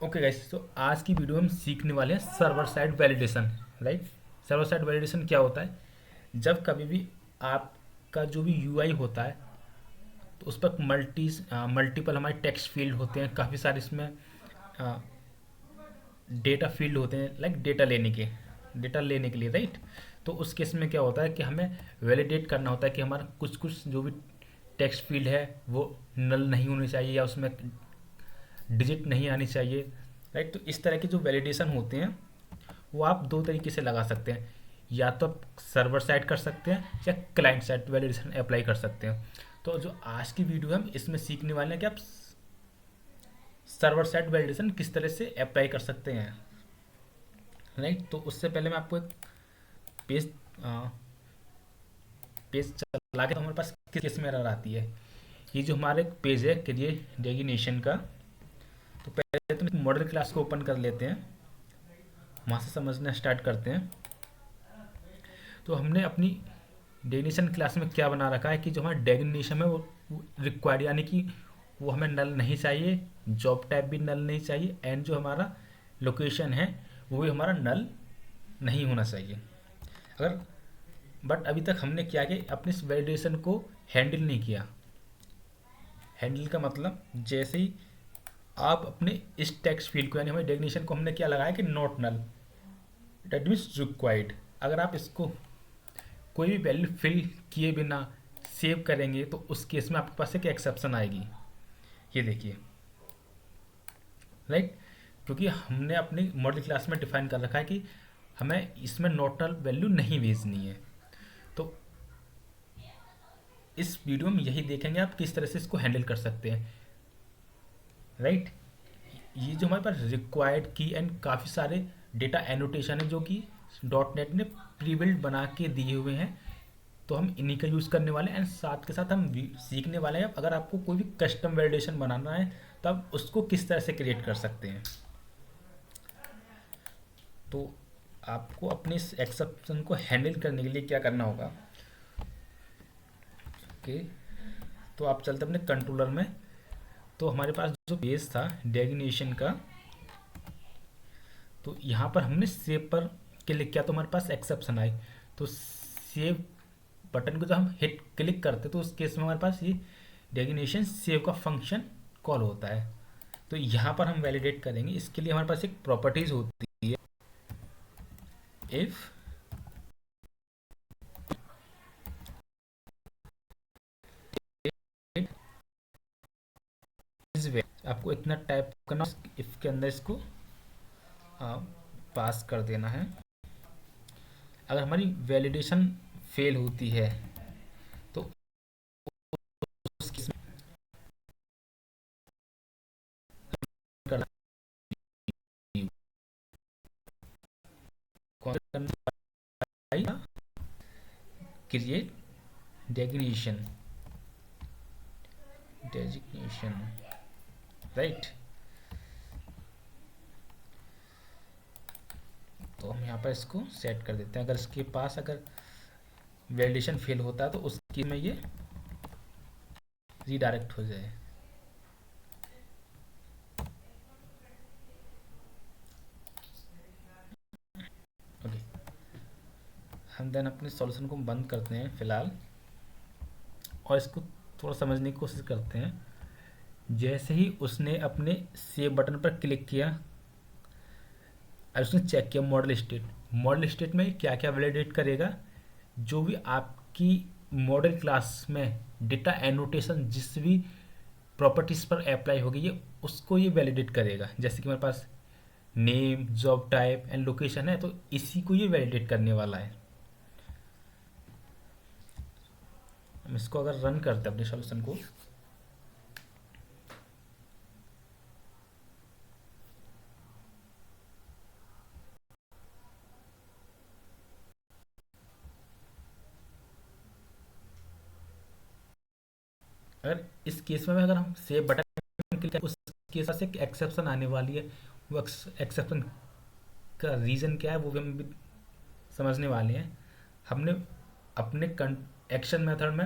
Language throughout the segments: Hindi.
ओके गाइस, तो आज की वीडियो में हम सीखने वाले हैं server side validation. Right. Server side validation क्या होता है? जब कभी भी आपका जो भी यूआई होता है तो उस पर मल्टीपल हमारे टेक्स्ट फील्ड होते हैं, काफ़ी सारे इसमें डेटा फील्ड होते हैं, लाइक डेटा लेने के लिए। राइट। तो उस केस में क्या होता है कि हमें वैलिडेट करना होता है कि हमारा कुछ कुछ जो भी टेक्स्ट फील्ड है वो नल नहीं होनी चाहिए या उसमें डिजिट नहीं आनी चाहिए। राइट। तो इस तरह के जो वैलिडेशन होते हैं वो आप दो तरीके से लगा सकते हैं। या तो आप सर्वर साइड कर सकते हैं या क्लाइंट साइड वैलिडेशन अप्लाई कर सकते हैं। तो जो आज की वीडियो है हम इसमें सीखने वाले हैं कि आप सर्वर साइड वैलिडेशन किस तरह से अप्लाई कर सकते हैं। राइट। तो उससे पहले मैं आपको एक पेज पेज चला के, तो हमारे पास किस केस में एरर आती है। ये जो हमारा एक पेज है करियर डेजिग्नेशन का, तो पहले तो मॉडल क्लास को ओपन कर लेते हैं, वहाँ से समझना स्टार्ट करते हैं। तो हमने अपनी डेफिनेशन क्लास में क्या बना रखा है कि जो हमारा डेफिनेशन है वो रिक्वायर्ड, यानी कि वो हमें नल नहीं चाहिए, जॉब टाइप भी नल नहीं चाहिए, एंड जो हमारा लोकेशन है वो भी हमारा नल नहीं होना चाहिए। अगर बट अभी तक हमने क्या किया, अपने इस वैलिडेशन को हैंडल नहीं किया। हैंडल का मतलब जैसे ही आप अपने इस टेक्स्ट फील्ड को, यानी हमारे डेफिनेशन को हमने क्या लगाया कि not null, that means required. अगर आप इसको कोई भी वैल्यू फिल किए बिना सेव करेंगे तो उस केस में आपके पास एक एक्सेप्शन आएगी। ये देखिए। राइट। क्योंकि हमने अपनी मॉडल क्लास में डिफाइन कर रखा है कि हमें इसमें नोटल वैल्यू नहीं भेजनी है। तो इस वीडियो में यही देखेंगे आप किस तरह से इसको हैंडल कर सकते हैं। राइट। ये जो हमारे पास रिक्वायर्ड की एंड काफ़ी सारे डेटा एनोटेशन है जो कि डॉट नेट ने प्री बिल्ड बना के दिए हुए हैं, तो हम इन्हीं का यूज़ करने वाले हैं। एंड साथ के साथ हम सीखने वाले हैं अगर आपको कोई भी कस्टम वैलिडेशन बनाना है तो आप उसको किस तरह से क्रिएट कर सकते हैं। तो आपको अपने इस एक्सेप्शन को हैंडल करने के लिए क्या करना होगा। ओके। तो आप चलते अपने कंट्रोलर में। तो हमारे पास जो पेज था डेजिग्नेशन का, तो यहाँ पर हमने सेव पर क्लिक किया तो हमारे पास एक्सेप्शन आई। तो सेव बटन को जब हम हिट क्लिक करते तो उस केस में हमारे पास ये डेजिग्नेशन सेव का फंक्शन कॉल होता है। तो यहाँ पर हम वैलिडेट करेंगे, इसके लिए हमारे पास एक प्रॉपर्टीज होती है, इफ इज वे, आपको इतना टाइप करना, इफ के अंदर इसको पास कर देना है। अगर हमारी वैलिडेशन फेल होती है तो उस केस में करना क्रिएट डेजिग्नेशन। राइट। तो हम यहाँ पर इसको सेट कर देते हैं। अगर इसके पास अगर वैलिडेशन फेल होता है तो उस केस में ये रीडायरेक्ट हो जाए। ओके। हम देन अपने सॉल्यूशन को बंद करते हैं फिलहाल और इसको थोड़ा समझने की कोशिश करते हैं। जैसे ही उसने अपने सेव बटन पर क्लिक किया और उसने चेक किया मॉडल स्टेट में क्या क्या वैलिडेट करेगा, जो भी आपकी मॉडल क्लास में डेटा एनोटेशन जिस भी प्रॉपर्टीज़ पर अप्लाई होगी ये उसको ये वैलिडेट करेगा। जैसे कि हमारे पास name, job type and location है, तो इसी को ये वैलिडेट करने वाला है। हम इसको अगर रन करते हैं अपने सॉल्यूशन को, अगर इस केस में अगर हम सेव बटन क्लिक करें उस केस से एक एक्सेप्शन आने वाली है। वो एक्सेप्शन का रीज़न क्या है वो भी हम भी समझने वाले हैं। हमने अपने एक्शन मेथड में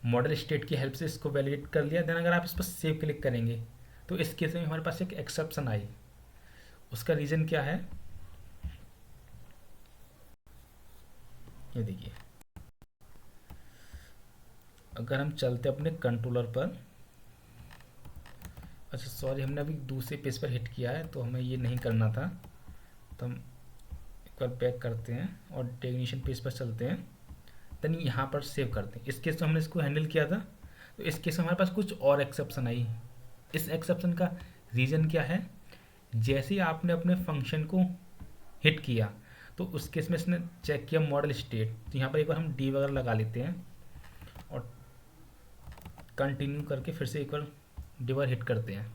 मॉडल स्टेट की हेल्प से इसको वैलिडेट कर लिया। देन अगर आप इस पर सेव क्लिक करेंगे तो इस केस में हमारे पास एक एक्सेप्शन आई। उसका रीज़न क्या है, ये देखिए। अगर हम चलते अपने कंट्रोलर पर, अच्छा सॉरी, हमने अभी दूसरे पेज पर हिट किया है तो हमें ये नहीं करना था। तो हम एक बार बैक करते हैं और डेफिनेशन पेज पर चलते हैं, देन यहाँ पर सेव करते हैं। इस केस में हमने इसको हैंडल किया था, तो इस केस में हमारे पास कुछ और एक्सेप्शन आई। इस एक्सेप्शन का रीज़न क्या है, जैसे ही आपने अपने फंक्शन को हिट किया तो उस केस में इसने चेक किया मॉडल स्टेट, तो यहाँ पर एक बार हम डी वगैरह लगा लेते हैं और कंटिन्यू करके फिर से एक बार डी बार हिट करते हैं,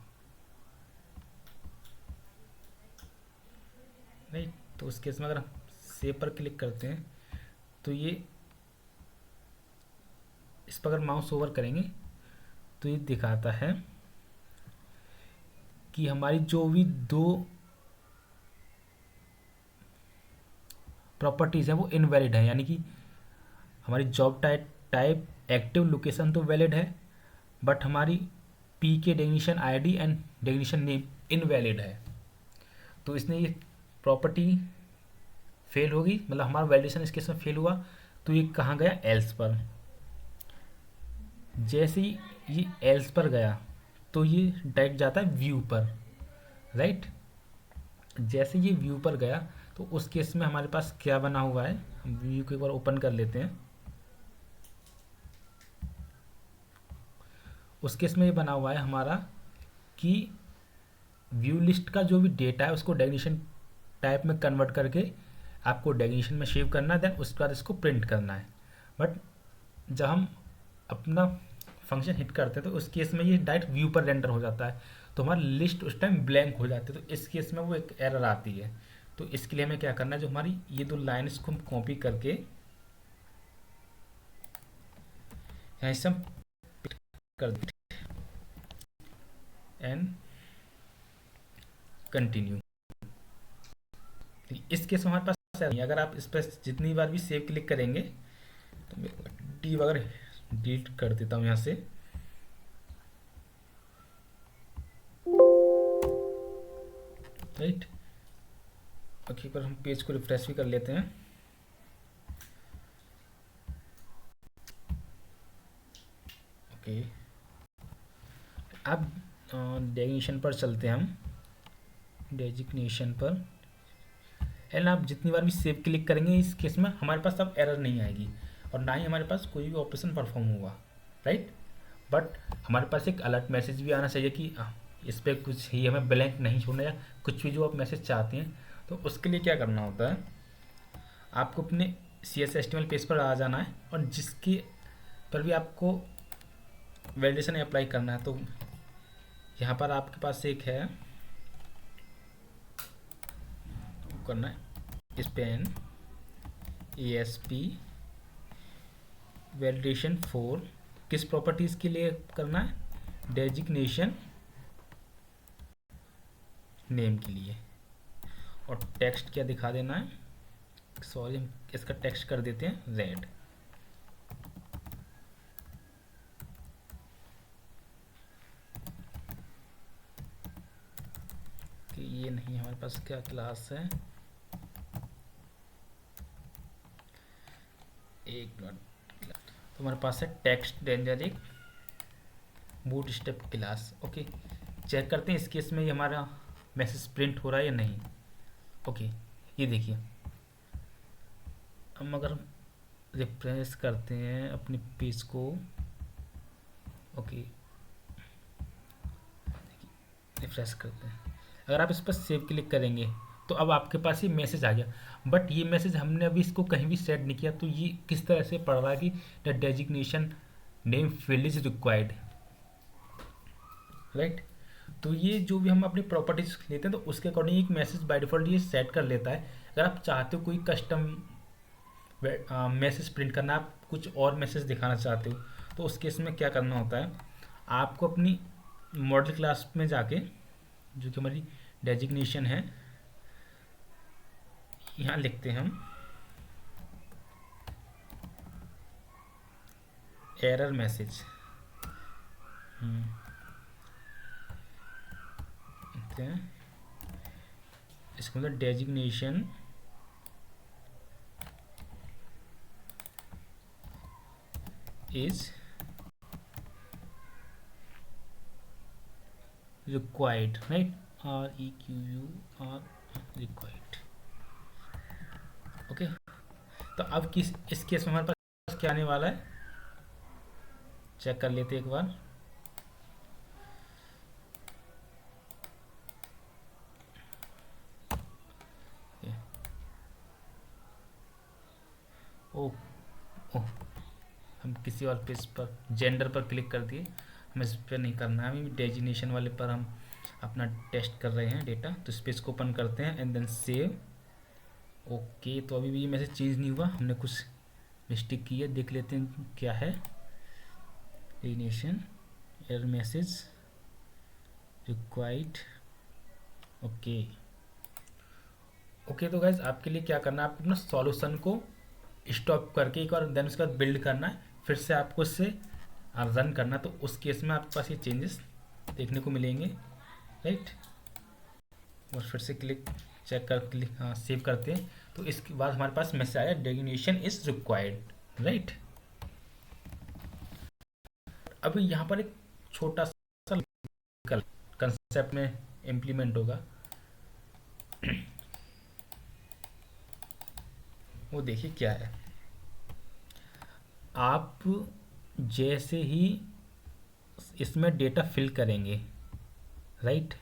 नहीं तो उस केस में अगर हम सेव पर क्लिक करते हैं तो ये इस पर अगर माउस ओवर करेंगे तो ये दिखाता है कि हमारी जो भी दो प्रॉपर्टीज़ हैं वो इनवैलिड है, यानी कि हमारी job type type active location तो वैलिड है, बट हमारी पी के definition ID and definition name invalid है। तो इसने ये प्रॉपर्टी फेल होगी, मतलब हमारा वैलिडेशन इस केस में फेल हुआ, तो ये कहाँ गया, एल्स पर। जैसे ही ये एल्स पर गया तो ये डायरेक्ट जाता है व्यू पर, राइट। जैसे ये व्यू पर गया तो उस केस में हमारे पास क्या बना हुआ है, हम व्यू को एक बार ओपन कर लेते हैं। उस केस में ये बना हुआ है हमारा कि व्यू लिस्ट का जो भी डेटा है उसको डेफिनेशन टाइप में कन्वर्ट करके आपको डेफिनेशन में सेव करना है, देन उसके बाद इसको प्रिंट करना है। बट जब हम अपना फंक्शन हिट करते हैं तो उस केस में ये डायरेक्ट व्यू पर रेंडर हो जाता है, तो हमारी लिस्ट उस टाइम ब्लैंक हो जाती है, तो इस केस में वो एक एरर आती है। तो इसके लिए हमें क्या करना है, जो हमारी ये दो लाइन इसको हम कॉपी करके यहाँ से हम कर दें एंड कंटिन्यू। इस केस में हमारे पास नहीं, अगर आप इस पर जितनी बार भी सेव क्लिक करेंगे तो मैं डी वगैरह डिलीट कर देता हूँ यहाँ से, राइट। ओके, पर हम पेज को रिफ्रेश भी कर लेते हैं। ओके, अब डेजिग्नेशन पर चलते हैं हम, डेजिग्नेशन पर एंड आप जितनी बार भी सेव क्लिक करेंगे इस केस में हमारे पास अब एरर नहीं आएगी और ना ही हमारे पास कोई भी ऑपरेशन परफॉर्म होगा, राइट। बट हमारे पास एक अलर्ट मैसेज भी आना चाहिए कि इस पर कुछ ही हमें ब्लैंक नहीं छोड़ना, या कुछ भी जो आप मैसेज चाहते हैं। तो उसके लिए क्या करना होता है, आपको अपने CSS HTML पेज पर आ जाना है और जिसके पर भी आपको वैलिडेशन अप्लाई करना है, तो यहाँ पर आपके पास एक है, करना है स्पेन ASP वैलिडेशन 4, किस प्रॉपर्टीज़ के लिए करना है, डेजिग्नेशन नेम के लिए। और टेक्स्ट क्या दिखा देना है, सॉरी हम इसका टेक्स्ट कर देते हैं रेड। कि ये नहीं, हमारे पास क्या क्लास है, एक मिनट, तो हमारे पास है टेक्स्ट डेंजरिक बूटस्ट्रैप क्लास। ओके, चेक करते हैं इस केस में ये हमारा मैसेज प्रिंट हो रहा है या नहीं। ओके, ये देखिए, हम अगर रिफ्रेश करते हैं अपने पेज को, ओके रिफ्रेश करते हैं, अगर आप इस पर सेव क्लिक करेंगे तो अब आपके पास ये मैसेज आ गया। बट ये मैसेज हमने अभी इसको कहीं भी सेट नहीं किया, तो ये किस तरह से पढ़ रहा है कि the designation name field is required, right. तो ये जो भी हम अपनी प्रॉपर्टीज लेते हैं तो उसके अकॉर्डिंग एक मैसेज बाय डिफॉल्ट ये सेट कर लेता है। अगर आप चाहते हो कोई कस्टम मैसेज प्रिंट करना, आप कुछ और मैसेज दिखाना चाहते हो, तो उस केस में क्या करना होता है, आपको अपनी मॉडल क्लास में जाके, जो कि हमारी डेजिग्नेशन है, यहाँ लिखते हैं हम एरर मैसेज, लिखते हैं इसका मतलब designation is required, right, REQUR required. Okay, तो अब इस केस में हमारे पास क्या आने वाला है, चेक कर लेते हैं एक बार। ओ ओ हम किसी और पेज पर जेंडर पर क्लिक कर दिए, हमें इस पर नहीं करना है, हमें डेजिग्नेशन वाले पर हम अपना टेस्ट कर रहे हैं डेटा। तो इस पेज को ओपन करते हैं एंड देन सेव। ओके, तो अभी भी ये मैसेज चेंज नहीं हुआ, हमने कुछ मिस्टेक की है, देख लेते हैं क्या है। Designation error message required. Okay okay, तो गाइज आपके लिए क्या करना है, आप अपना सॉल्यूशन को स्टॉप करके एक और देन उसके बाद बिल्ड करना है, फिर से आपको इससे रन करना। तो उस केस में आपके पास ये चेंजेस देखने को मिलेंगे, राइट। और फिर से चेक कर सेव करते हैं, तो इसके बाद हमारे पास मैसेज आया डेजिग्नेशन इज रिक्वायर्ड, राइट। अभी यहाँ पर एक छोटा सा कंसेप्ट में इम्प्लीमेंट होगा, वो देखिए क्या है। आप जैसे ही इसमें डेटा फिल करेंगे, राइट,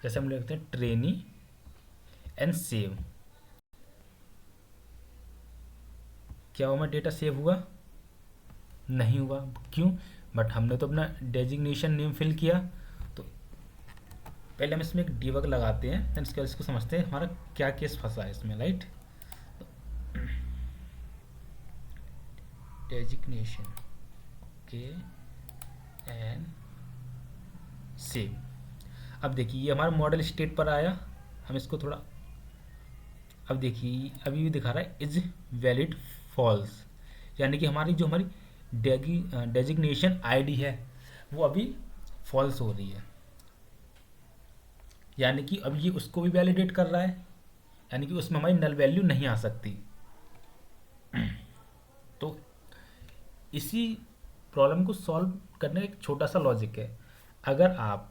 जैसे हम लिखते हैं ट्रेनी एंड सेव, क्या हुआ, डेटा सेव हुआ? नहीं हुआ, क्यों? बट हमने तो अपना डेजिग्नेशन नेम फिल किया। तो पहले हम इसमें एक डीबग लगाते हैं, देन इसके बाद इसको समझते हैं हमारा क्या केस फंसा है इसमें, right. Designation okay and save. अब देखिए ये हमारा मॉडल स्टेट पर आया, हम इसको थोड़ा, अब देखिए अभी भी दिखा रहा है इज वैलिड फॉल्स, यानी कि हमारी डेजिग्नेशन आईडी है वो अभी फॉल्स हो रही है, यानी कि अब ये उसको भी वैलिडेट कर रहा है, यानी कि उसमें हमारी नल वैल्यू नहीं आ सकती। तो इसी प्रॉब्लम को सॉल्व करने का एक छोटा सा लॉजिक है। अगर आप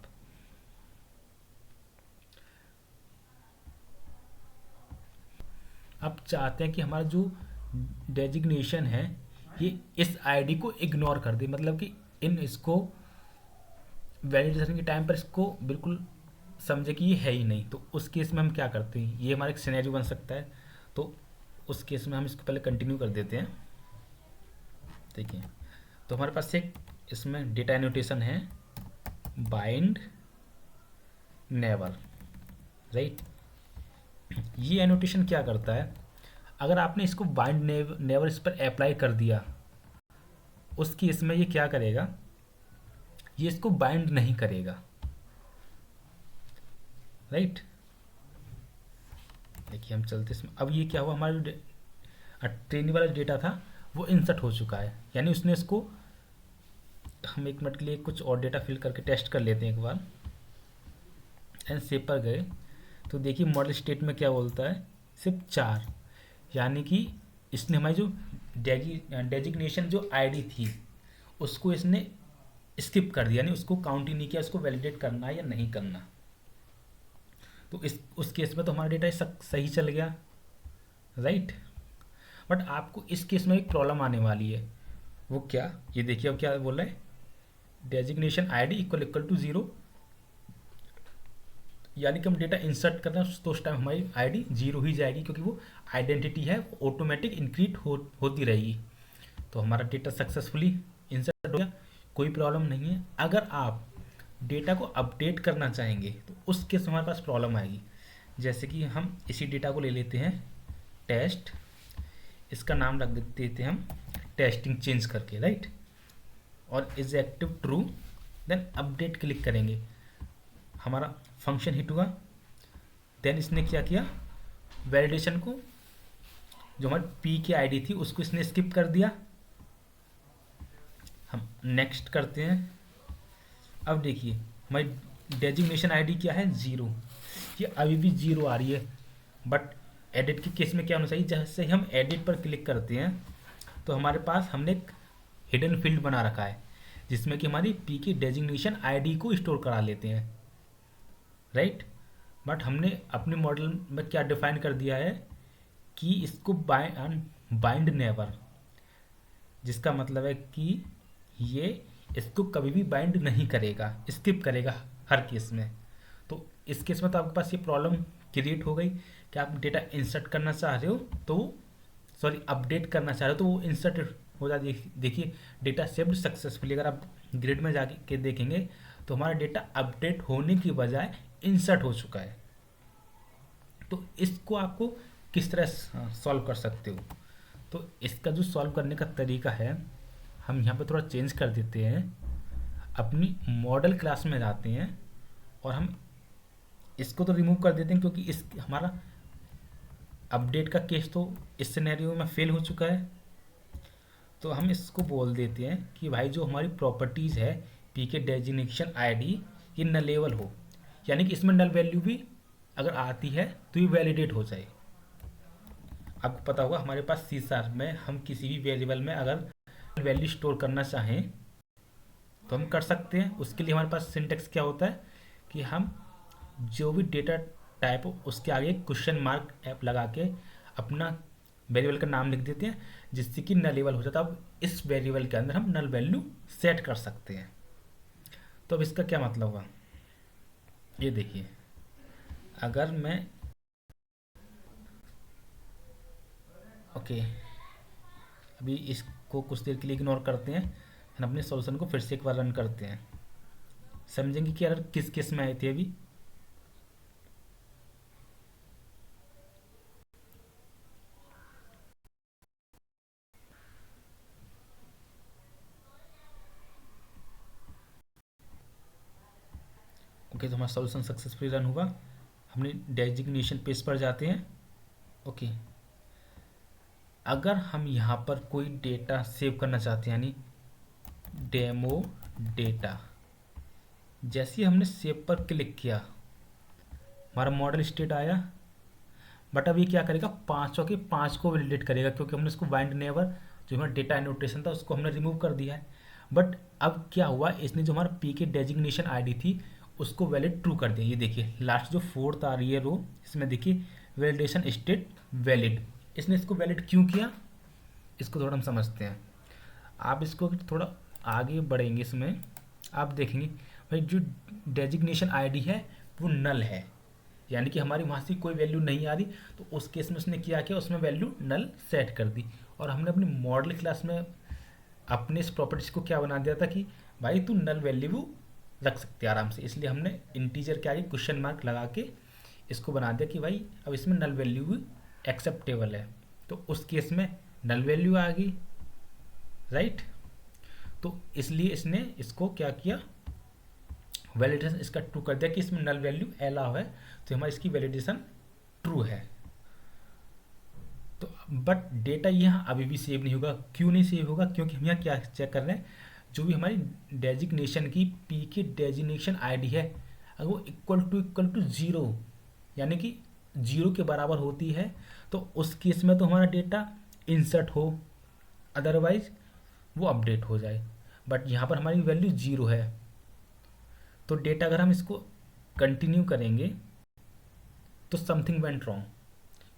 चाहते हैं कि हमारा जो डेजिग्नेशन है ये इस आईडी को इग्नोर कर दे, मतलब कि इसको वैलिडेशन के टाइम पर इसको बिल्कुल समझे कि ये है ही नहीं, तो उस केस में हम क्या करते हैं, ये हमारा एक सिनेरियो बन सकता है। तो उस केस में हम इसको पहले कंटिन्यू कर देते हैं। देखिए, तो हमारे पास एक इसमें डेटा एनोटेशन है बाइंड नेवर, राइट। ये एनोटेशन क्या करता है, अगर आपने इसको बाइंड नेवर इस पर अप्लाई कर दिया, उस केस में ये क्या करेगा, ये इसको बाइंड नहीं करेगा, राइट। देखिए हम चलते इसमें, अब ये क्या हुआ, हमारा जो ट्रेनिंग वाला डेटा था वो इंसर्ट हो चुका है, यानी उसने इसको, हम एक मिनट के लिए कुछ और डेटा फिल करके टेस्ट कर लेते हैं एक बार, एंड सेव पर गए तो देखिए मॉडल स्टेट में क्या बोलता है, सिर्फ 4, यानी कि इसने हमारी जो डेजिग्नेशन जो आईडी थी उसको इसने स्किप कर दिया, यानी उसको काउंट ही नहीं किया, उसको वैलिडेट करना है या नहीं करना। तो उस केस में तो हमारा डेटा सही चल गया, राइट। बट आपको इस केस में एक प्रॉब्लम आने वाली है, वो क्या, ये देखिए अब क्या बोल रहा है, डेजिग्नेशन आईडी इक्वल टू 0, यानी कि हम डेटा इंसर्ट कर रहे हैं तो उस टाइम हमारी आईडी 0 ही जाएगी, क्योंकि वो आइडेंटिटी है, वो ऑटोमेटिक इंक्रीज होती रहेगी। तो हमारा डेटा सक्सेसफुली इंसर्ट हो गया, कोई प्रॉब्लम नहीं है। अगर आप डेटा को अपडेट करना चाहेंगे तो उस केस हमारे पास प्रॉब्लम आएगी। जैसे कि हम इसी डेटा को ले लेते हैं टेस्ट, इसका नाम रख देते हैं हम टेस्टिंग चेंज करके, राइट, और is active true, then update click करेंगे, हमारा फंक्शन हिट हुआ। देन इसने क्या किया, वैलिडेशन को, जो हमारी पी की आईडी थी उसको इसने स्किप कर दिया। हम नेक्स्ट करते हैं। अब देखिए हमारी डेजिग्नेशन आईडी क्या है, 0, कि अभी भी जीरो आ रही है। बट एडिट के केस में क्या होना चाहिए, जैसे हम एडिट पर क्लिक करते हैं तो हमारे पास हमने एक हिडन फील्ड बना रखा है जिसमें कि हमारी पी की डेजिग्नेशन आईडी को स्टोर करा लेते हैं, राइट। बट हमने अपने मॉडल में क्या डिफाइन कर दिया है कि इसको बाइंड नेवर, जिसका मतलब है कि ये इसको कभी भी बाइंड नहीं करेगा, स्किप करेगा हर केस में। तो इस केस में तो आपके पास ये प्रॉब्लम क्रिएट हो गई कि आप डेटा इंसर्ट करना चाह रहे हो तो सॉरी अपडेट करना चाह रहे हो तो वो इंसर्ट हो जाती है। देखिए डेटा सेव्ड सक्सेसफुली, अगर आप ग्रिड में जाके के देखेंगे तो हमारा डेटा अपडेट होने की बजाय इंसर्ट हो चुका है। तो इसको आपको किस तरह सॉल्व कर सकते हो, तो इसका जो सॉल्व करने का तरीका है हम यहाँ पे थोड़ा चेंज कर देते हैं। अपनी मॉडल क्लास में जाते हैं और हम इसको तो रिमूव कर देते हैं क्योंकि इस हमारा अपडेट का केस तो इस सिनेरियो में फेल हो चुका है। तो हम इसको बोल देते हैं कि भाई जो हमारी प्रॉपर्टीज़ है पी के डेजिग्नेशन आईडी ये नलेबल हो, यानी कि इसमें नल वैल्यू भी अगर आती है तो ये वैलिडेट हो जाए। आपको पता होगा हमारे पास सी शार्प में हम किसी भी वेरिएबल में अगर वैल्यू स्टोर करना चाहें तो हम कर सकते हैं। उसके लिए हमारे पास सिंटेक्स क्या होता है कि हम जो भी डेटा टाइप हो उसके आगे क्वेश्चन मार्क ऐप लगा के अपना वेरिएबल का नाम लिख देते हैं जिससे कि नलेबल हो जाता है। अब इस वेरिएबल के अंदर हम नल वैल्यू सेट कर सकते हैं। तो अब इसका क्या मतलब हुआ, ये देखिए अगर मैं ओके अभी इसको कुछ देर के लिए इग्नोर करते हैं, हम अपने सॉल्यूशन को फिर से एक बार रन करते हैं, समझेंगे कि एरर किस केस में आई थी अभी। ओके तो हमारा सॉल्यूशन सक्सेसफुली रन हुआ। हमने डेजिग्नेशन पेज पर जाते हैं। ओके अगर हम यहाँ पर कोई डेटा सेव करना चाहते हैं यानी डेमो डेटा, जैसे ही हमने सेव पर क्लिक किया हमारा मॉडल स्टेट आया। बट अब ये क्या करेगा, पाँचों के पाँच को वैलिडेट करेगा क्योंकि हमने उसको बाइंड नेवर जो हमारा डेटा एनोटेशन था उसको हमने रिमूव कर दिया है। बट अब क्या हुआ, इसने जो हमारा पी के डेजिग्नेशन आईडी थी उसको वैलिड ट्रू कर दिया। ये देखिए लास्ट जो फोर्थ आ रही है रो, इसमें देखिए वैलिडेशन स्टेट वैलिड। इसने इसको वैलिड क्यों किया, इसको थोड़ा हम समझते हैं। आप इसको थोड़ा आगे बढ़ेंगे, इसमें आप देखेंगे भाई जो डेजिग्नेशन आईडी है वो नल है, यानी कि हमारी वहाँ से कोई वैल्यू नहीं आ रही। तो उस केस में उसने क्या किया, उसमें वैल्यू नल सेट कर दी। और हमने अपनी मॉडल क्लास में अपने इस प्रॉपर्टीज को क्या बना दिया था कि भाई तू नल वैल्यू रख सकते हैं आराम से, इसलिए हमने इंटीजर के आगे क्वेश्चन मार्क लगा के इसको बना दिया कि भाई अब इसमें नल वैल्यू भी एक्सेप्टेबल है। तो उस केस में नल वैल्यू आ गई, राइट। तो इसलिए इसने इसको क्या किया, वैलिडेशन इसका ट्रू कर दिया कि इसमें नल वैल्यू अलाउ है, तो हमारी इसकी वैलिडेशन ट्रू है। तो बट डेटा यहाँ अभी भी सेव नहीं होगा। क्यों नहीं सेव होगा, क्योंकि हम यहाँ क्या चेक कर रहे हैं, जो भी हमारी डेजिग्नेशन की पी की डेजिग्नेशन आईडी है अगर वो इक्वल टू जीरो यानी कि जीरो के बराबर होती है तो उस केस में तो हमारा डेटा इंसर्ट हो, अदरवाइज वो अपडेट हो जाए। बट यहाँ पर हमारी वैल्यू जीरो है तो डेटा अगर हम इसको कंटिन्यू करेंगे तो समथिंग वेंट रॉन्ग,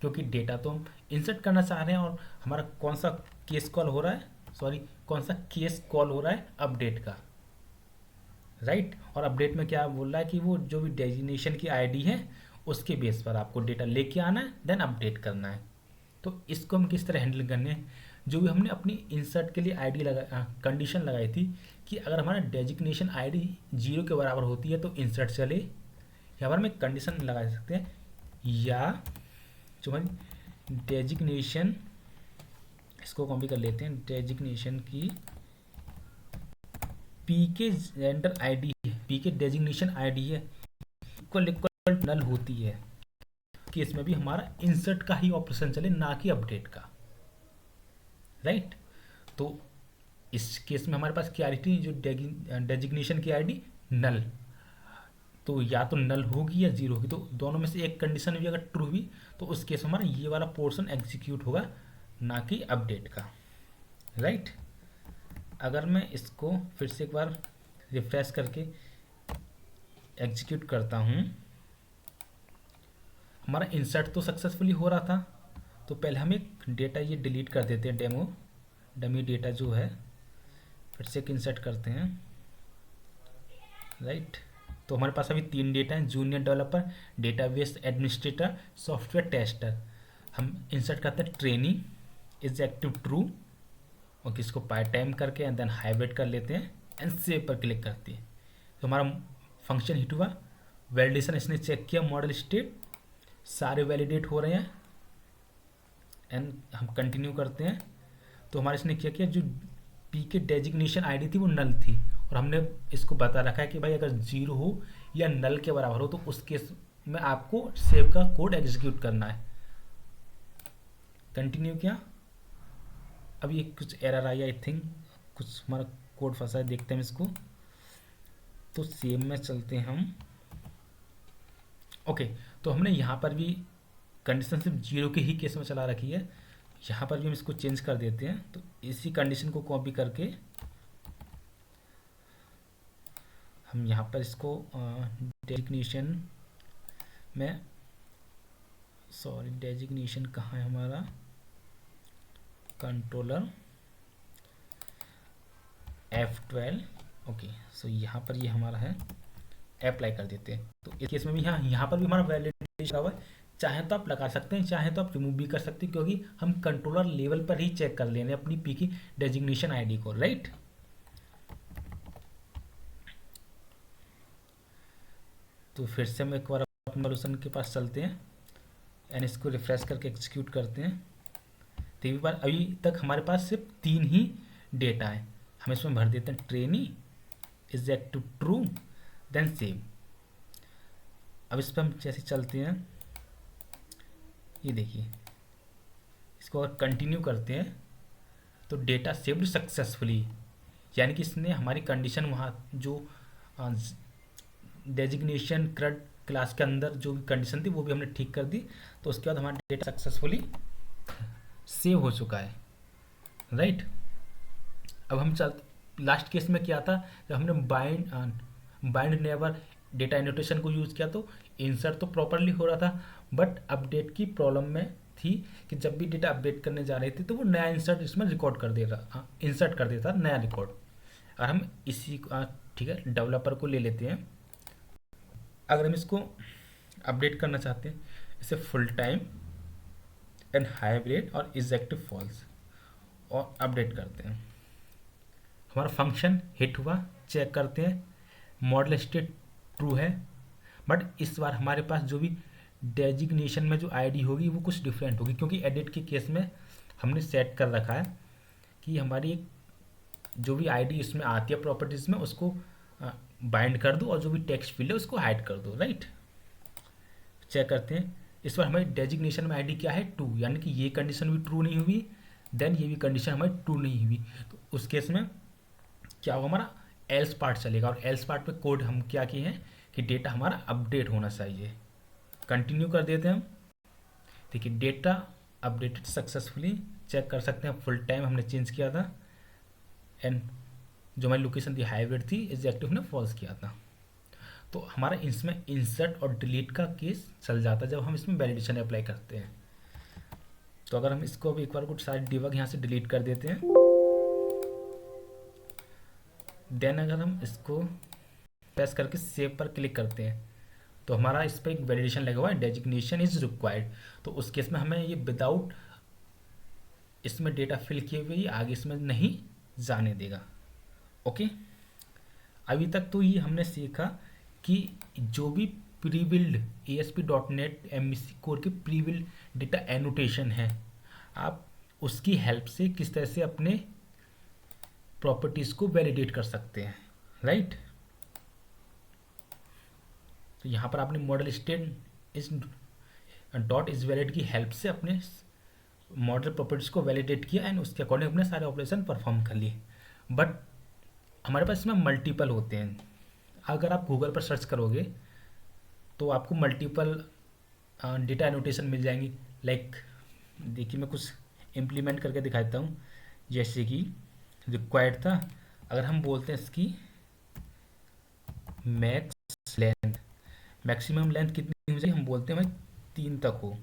क्योंकि डेटा तो हम इंसर्ट करना चाह रहे हैं और हमारा कौन सा केस कॉल हो रहा है, कौन सा केस कॉल हो रहा है अपडेट का, राइट। और अपडेट में क्या बोल रहा है कि वो जो भी डेजिग्नेशन की आईडी है उसके बेस पर आपको डेटा लेके आना है देन अपडेट करना है। तो इसको हम किस तरह हैंडल करने हैं, जो भी हमने अपनी इंसर्ट के लिए आईडी कंडीशन लगाई थी कि अगर हमारा डेजिग्नेशन आईडी जीरो के बराबर होती है तो इंसर्ट चले, यहाँ पर हम एक कंडीशन लगा सकते हैं या जो हमारी डेजिग्नेशन, इसको कॉपी कर लेते हैं, डेजिग्नेशन की पी के जेंडर आईडी है, पी के डेजिग्नेशन आईडी है इक्वल इक्वल नल होती है, केस में भी हमारा इंसर्ट का ही ऑपरेशन चले ना कि अपडेट का, राइट। तो इस केस में हमारे पास क्या आई थी, जो डेजिग्नेशन की आईडी नल, तो या तो नल होगी या जीरो होगी, तो दोनों में से एक कंडीशन भी अगर ट्रू हुई तो उस केस में हमारा ये वाला पोर्शन एग्जीक्यूट होगा, ना कि अपडेट का, राइट। अगर मैं इसको फिर से एक बार रिफ्रेश करके एग्जीक्यूट करता हूँ, हमारा इंसर्ट तो सक्सेसफुली हो रहा था। तो पहले हम एक डेटा ये डिलीट कर देते हैं, डमी डेटा जो है, फिर से एक इंसर्ट करते हैं, राइट। तो हमारे पास अभी 3 डेटा हैं, junior developer, database administrator, software tester. हम इंसर्ट करते हैं ट्रेनी इज एक्टिव ट्रू, और किसको पाई टाइम करके एंड देन हाइब्रिड कर लेते हैं एंड सेव पर क्लिक करते हैं। तो हमारा फंक्शन हिट हुआ, वैलिडेशन इसने चेक किया, मॉडल स्टेट सारे वैलिडेट हो रहे हैं एंड हम कंटिन्यू करते हैं। तो हमारे इसने क्या किया, जो पी के डेजिग्नेशन आईडी थी वो नल थी, और हमने इसको बता रखा है कि भाई अगर जीरो हो या नल के बराबर हो तो उस केस में आपको सेव का कोड एग्जीक्यूट करना है। कंटिन्यू किया, अब ये कुछ एरर आई, आई थिंक कुछ हमारा कोड फंसा है, देखते हैं इसको। तो सेव में चलते हैं हम, ओके। तो हमने यहाँ पर भी कंडीशन सिर्फ जीरो के ही केस में चला रखी है, यहाँ पर भी हम इसको चेंज कर देते हैं। तो इसी कंडीशन को कॉपी करके हम यहाँ पर इसको डेजिग्नेशन में, सॉरी डेजिग्नेशन कहाँ है हमारा, कंट्रोलर F12, ओके। सो यहाँ पर ये हमारा है, अप्लाई कर देते हैं। तो इस केस में भी यहाँ पर भी हमारा वैलिडेशन हुआ है, चाहे तो आप लगा सकते हैं, चाहे तो आप रिमूव भी कर सकते हैं, क्योंकि हम कंट्रोलर लेवल पर ही चेक कर लेंगे अपनी पी की डेजिग्नेशन आईडी को, राइट। तो फिर से हम एक बार अपने सॉल्यूशन के पास चलते हैं एंड इसको रिफ्रेश करके एग्जीक्यूट करते हैं। तो एक बार अभी तक हमारे पास सिर्फ 3 ही डेटा है, हम इसमें भर देते हैं trainee is active true then save. अब इस पर हम जैसे चलते हैं, ये देखिए, इसको अगर कंटिन्यू करते हैं तो डेटा सेव्ड सक्सेसफुली, यानी कि इसने हमारी कंडीशन वहाँ जो डेजिग्नेशन क्रेड क्लास के अंदर जो भी कंडीशन थी वो भी हमने ठीक कर दी। तो उसके बाद हमारा डेटा सक्सेसफुली सेव हो चुका है, राइट। अब हम लास्ट केस में क्या था, जब हमने बाइंड नेवर डेटा एनोटेशन को यूज़ किया तो इंसर्ट तो प्रॉपरली हो रहा था, बट अपडेट की प्रॉब्लम में थी कि जब भी डेटा अपडेट करने जा रही थी तो वो नया इंसर्ट इसमें रिकॉर्ड कर दे रहा, इंसर्ट कर देता नया रिकॉर्ड। और हम इसी ठीक है, डेवलपर को ले लेते हैं। अगर हम इसको अपडेट करना चाहते हैं, इसे फुल टाइम एंड हाइब्रिड और इज एक्टिव फॉल्स और अपडेट करते हैं। हमारा फंक्शन हिट हुआ, चेक करते हैं, मॉडल स्टेट ट्रू है, बट इस बार हमारे पास जो भी डेजिग्नेशन में जो आईडी होगी वो कुछ डिफरेंट होगी, क्योंकि एडिट के केस में हमने सेट कर रखा है कि हमारी एक जो भी आईडी इसमें आती है प्रॉपर्टीज़ में उसको बाइंड कर दो और जो भी टेक्स्ट फील्ड है उसको हाइड कर दो, राइट। चेक करते हैं, इस बार हमारी डेजिग्नेशन में आईडी क्या है, 2, यानी कि ये कंडीशन भी ट्रू नहीं हुई, देन ये भी कंडीशन हमारी ट्रू नहीं हुई। तो उस केस में क्या होगा, हमारा एल्स पार्ट चलेगा, और एल्स पार्ट पे कोड हम क्या किए हैं कि डेटा हमारा अपडेट होना चाहिए। कंटिन्यू कर देते हैं हम, देखिए डेटा अपडेटेड सक्सेसफुली, चेक कर सकते हैं फुल टाइम हमने चेंज किया था एंड जो हमारी लोकेशन थी हाइब्रिड थी, इज एक्टिव ने फॉल्स किया था। तो हमारा इसमें इंसर्ट और डिलीट का केस चल जाता है जब हम इसमें वैलिडेशन अप्लाई करते हैं। तो अगर हम इसको अब एक बार कुछ सारे डिबग यहाँ से डिलीट कर देते हैं, देन अगर हम इसको प्रेस करके सेव पर क्लिक करते हैं तो हमारा इस पर एक वैलिडेशन लगा हुआ है, डेजिग्नेशन इज रिक्वायर्ड। तो उस केस में हमें ये विदाउट इसमें डेटा फिल किए हुए ही आगे इसमें नहीं जाने देगा, ओके। अभी तक तो ये हमने सीखा कि जो भी pre build ASP.NET MVC core के प्री बिल्ड डेटा एनोटेशन है, आप उसकी हेल्प से किस तरह से अपने प्रॉपर्टीज़ को वैलिडेट कर सकते हैं, राइट। तो यहाँ पर आपने मॉडल स्टेट इस डॉट इज वैलिड की हेल्प से अपने मॉडल प्रॉपर्टीज़ को वैलिडेट किया एंड उसके अकॉर्डिंग अपने सारे ऑपरेशन परफॉर्म कर लिए। बट हमारे पास इसमें मल्टीपल होते हैं, अगर आप गूगल पर सर्च करोगे तो आपको मल्टीपल डेटा एनोटेशन मिल जाएंगी। लाइक देखिए मैं कुछ इम्प्लीमेंट करके दिखाता हूँ। जैसे कि रिक्वायर्ड था, अगर हम बोलते हैं इसकी मैक्स लेंथ, मैक्सिमम लेंथ कितनी हो जाए, हम बोलते हैं भाई 3 तक हो।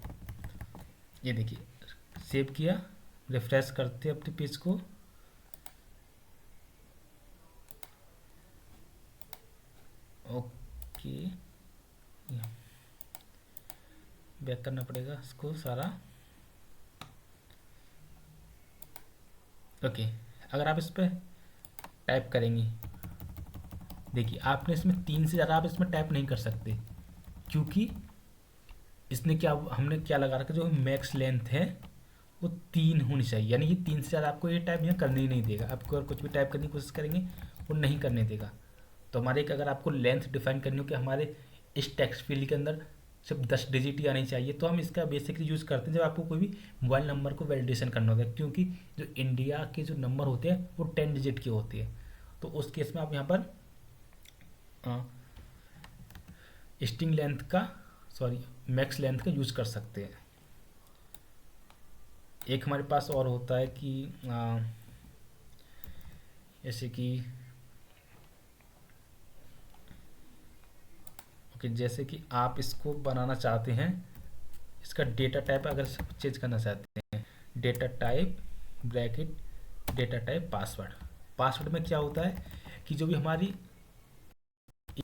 ये देखिए सेव किया, रिफ्रेश करते हैं अपने पेज को। ओके, बैक करना पड़ेगा इसको सारा। ओके, अगर आप इस पर टाइप करेंगे, देखिए आपने इसमें 3 से ज़्यादा आप इसमें टाइप नहीं कर सकते, क्योंकि इसने क्या, हमने क्या लगा रखा, जो मैक्स लेंथ है वो 3 होनी चाहिए, यानी कि 3 से ज़्यादा आपको ये टाइप यहाँ करने ही नहीं देगा। आपको अगर कुछ भी टाइप करने की कोशिश करेंगे वो नहीं करने देगा। तो हमारे एक, अगर आपको लेंथ डिफाइन करनी हो कि हमारे इस टेक्स्ट फील्ड के अंदर सिर्फ 10 डिजिट ही आनी चाहिए, तो हम इसका बेसिकली यूज़ करते हैं जब आपको कोई भी मोबाइल नंबर को वैलिडेशन करना होता है, क्योंकि जो इंडिया के जो नंबर होते हैं वो 10 डिजिट के होते हैं। तो उस केस में आप यहाँ पर स्ट्रिंग लेंथ का, सॉरी मैक्स लेंथ का यूज़ कर सकते हैं। एक हमारे पास और होता है कि जैसे कि ओके, जैसे कि आप इसको बनाना चाहते हैं, इसका डेटा टाइप अगर चेंज करना चाहते हैं, data type bracket data type password. Password में क्या होता है कि जो भी हमारी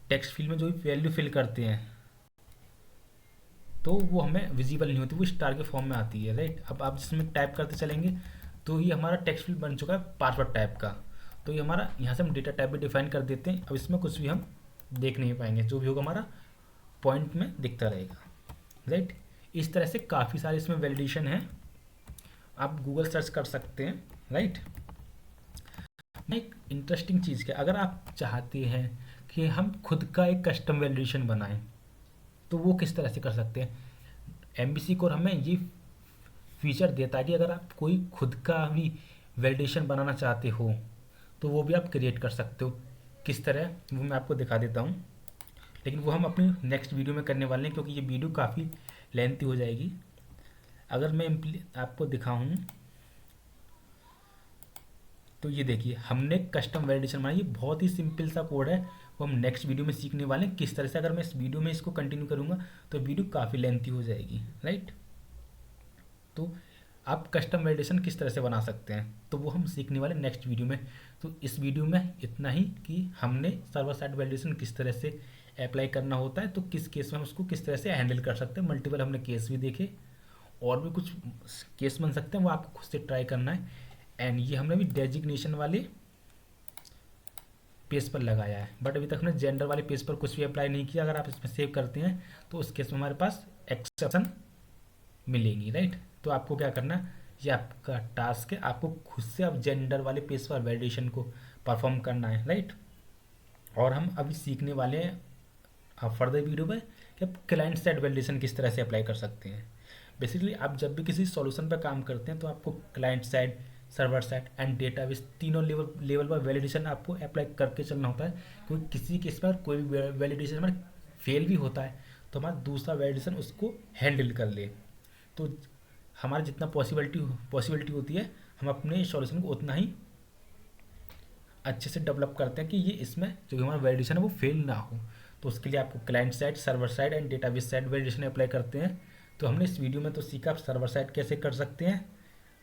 टेक्स्ट फील्ड में जो भी वैल्यू फिल करते हैं तो वो हमें विजिबल नहीं होती, वो स्टार के फॉर्म में आती है, राइट। अब आप जिसमें टाइप करते चलेंगे तो ये हमारा टेक्स्ट फील्ड बन चुका है पासवर्ड टाइप का। तो ये हमारा, यहाँ से हम डेटा टाइप भी डिफाइन कर देते हैं। अब इसमें कुछ भी हम देख नहीं पाएंगे, जो भी होगा हमारा पॉइंट में दिखता रहेगा, राइट। इस तरह से काफ़ी सारे इसमें वैलिडेशन है, आप गूगल सर्च कर सकते हैं, राइट। एक इंटरेस्टिंग चीज़ क्या, अगर आप चाहते हैं कि हम खुद का एक कस्टम वैलिडेशन बनाएं तो वो किस तरह से कर सकते हैं। एमबीसी कोर हमें ये फीचर देता है कि अगर आप कोई खुद का भी वैलिडेशन बनाना चाहते हो तो वो भी आप क्रिएट कर सकते हो। किस तरह, वो मैं आपको दिखा देता हूँ, लेकिन वो हम अपनी नेक्स्ट वीडियो में करने वाले हैं, क्योंकि ये वीडियो काफ़ी लेंथी हो जाएगी। अगर मैं आपको दिखाऊँ तो ये देखिए हमने कस्टम वैलिडेशन बनाई, ये बहुत ही सिंपल सा कोड है, वो हम नेक्स्ट वीडियो में सीखने वाले हैं किस तरह से। अगर मैं इस वीडियो में इसको कंटिन्यू करूँगा तो वीडियो काफ़ी लेंथी हो जाएगी, राइट। तो आप कस्टम वैलिडेशन किस तरह से बना सकते हैं तो वो हम सीखने वाले नेक्स्ट वीडियो में। तो इस वीडियो में इतना ही कि हमने सर्वर साइड वैलिडेशन किस तरह से अप्लाई करना होता है, तो किस केस में हम उसको किस तरह से हैंडल कर सकते हैं। मल्टीपल हमने केस भी देखे, और भी कुछ केस बन सकते हैं, वो आपको खुद से ट्राई करना है। एंड ये हमने भी डेजिग्नेशन वाले पेज पर लगाया है, बट अभी तक हमने जेंडर वाले पेज पर कुछ भी अप्लाई नहीं किया। अगर आप इसमें सेव करते हैं तो उस केस में हमारे पास एक्सेप्शन मिलेंगी, राइट। तो आपको क्या करना है, ये आपका टास्क है, आपको खुद से अब जेंडर वाले पेज पर वैलिडेशन को परफॉर्म करना है, राइट। और हम अभी सीखने वाले हैं फर्दर वीडियो में कि आप क्लाइंट साइड वैलिडेशन किस तरह से अप्लाई कर सकते हैं। बेसिकली आप जब भी किसी सॉल्यूशन पर काम करते हैं तो आपको client side, server side and database तीनों लेवल पर वैलिडेशन आपको अप्लाई करके चलना होता है, क्योंकि किसी केस पर कोई भी वैलिडेशन हमारा फेल भी होता है तो हमारा दूसरा वैलिडेशन उसको हैंडल कर ले। तो हमारा जितना पॉसिबिलिटी होती है हम अपने सॉल्यूशन को उतना ही अच्छे से डेवलप करते हैं कि ये इसमें जो हमारा वैलिडेशन है वो फेल ना हो। तो उसके लिए आपको client side, server side and database side validation apply करते हैं। तो हमने इस वीडियो में तो सीखा आप सर्वर साइड कैसे कर सकते हैं,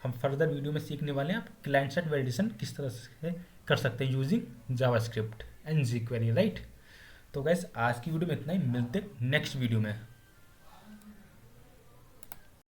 हम फर्दर वीडियो में सीखने वाले हैं आप क्लाइंट साइड वैलिडेशन किस तरह से कर सकते हैं using JavaScript and jQuery, right. तो गैस आज की वीडियो में इतना ही, मिलते नेक्स्ट वीडियो में।